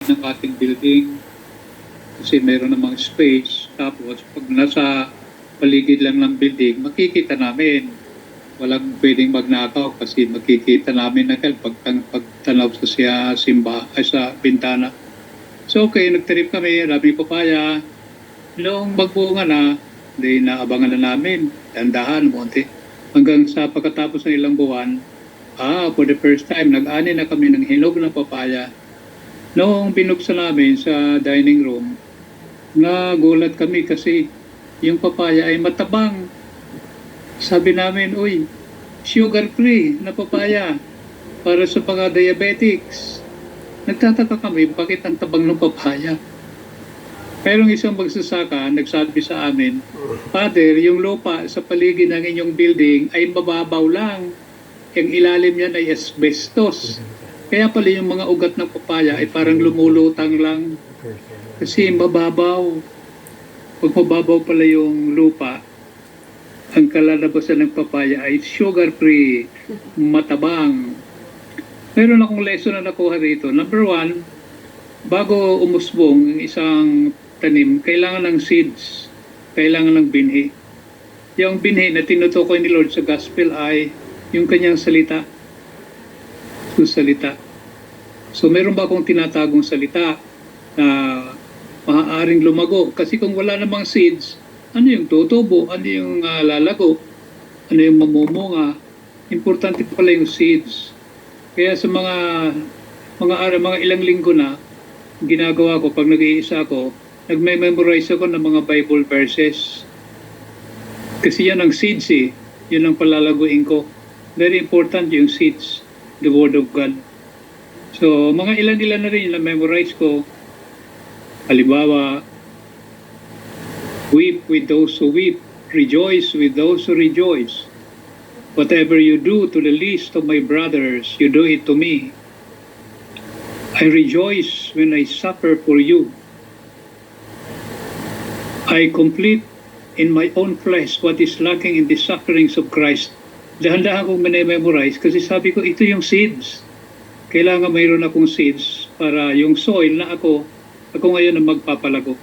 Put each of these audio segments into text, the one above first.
ng ating building kasi mayroon namang space. Tapos pag nasa paligid lang ng building, makikita namin. Walang pwedeng magnakaw kasi makikita namin na pagtanaw sa sa bintana. So okay, nagtrip kami, maraming papaya. Noong magbunga na, di naabangan na namin, dandahan, monte. Hanggang sa pagkatapos ng ilang buwan, for the first time, nag-ani na kami ng hinog na papaya. Noong binuksan namin sa dining room, nagulat kami kasi yung papaya ay matabang. Sabi namin, uy, sugar-free na papaya para sa mga diabetics. Nagtataka kami, bakit ang tabang ng papaya? Mayroong isang magsasaka, nagsabi sa amin, Father, yung lupa sa paligid ng inyong building ay mababaw lang. Yung ilalim niyan ay asbestos. Kaya pala yung mga ugat ng papaya ay parang lumulutang lang. Kasi mababaw. Pag mababaw pala yung lupa, ang kalalabasan ng papaya ay sugar-free, matabang. Meron akong lesson na nakuha rito. Number 1, bago umusbong ang isang tanim, kailangan ng seeds, kailangan ng binhi. Yung binhi na tinutukoy ni Lord sa Gospel ay yung kanyang salita. Yung salita. So meron ba akong tinatagong salita na maaaring lumago? Kasi kung wala namang seeds, ano yung tutubo? Ano yung lalago? Ano yung mamumunga? Importante pala yung seeds. Kaya sa mga ilang linggo na, ginagawa ko pag nag-iisa ako, nagme-memorize ako ng mga Bible verses. Kasi yan ang seeds eh. Yun ang palalaguin ko. Very important yung seeds, the Word of God. So, mga ilan-ilan na rin na memorize ko. Halimbawa, weep with those who weep, rejoice with those who rejoice. Whatever you do to the least of my brothers, you do it to me. I rejoice when I suffer for you. I complete in my own flesh what is lacking in the sufferings of Christ. Dahan-dahan kong memorize kasi sabi ko, ito yung seeds. Kailangan mayroon akong seeds para yung soil na ako ngayon ang magpapalago.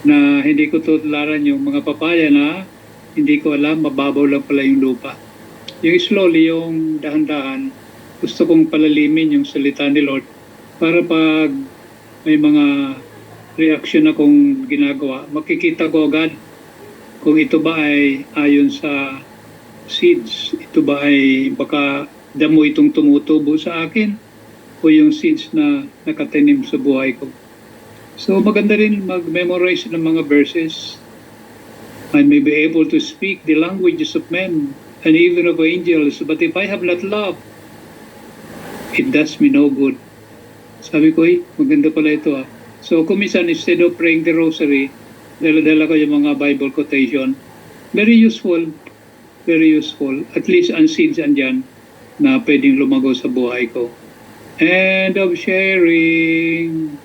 Na hindi ko tutularan yung mga papaya na hindi ko alam, mababaw lang pala yung lupa. Yung slowly, yung dahan-dahan, gusto kong palalimin yung salita ni Lord para pag may mga reaction akong ginagawa, makikita ko agad kung ito ba ay ayon sa seeds, ito ba ay baka damo itong tumutubo sa akin o yung seeds na nakatanim sa buhay ko. So maganda rin mag-memorize ng mga verses. I may be able to speak the languages of men and even of angels, but if I have not love, it does me no good. Sabi ko, maganda pala ito . So kuminsan, instead of praying the rosary, dala-dala ko yung mga Bible quotation. Very useful. Very useful. At least ang seeds andyan na pwedeng lumago sa buhay ko. End of sharing.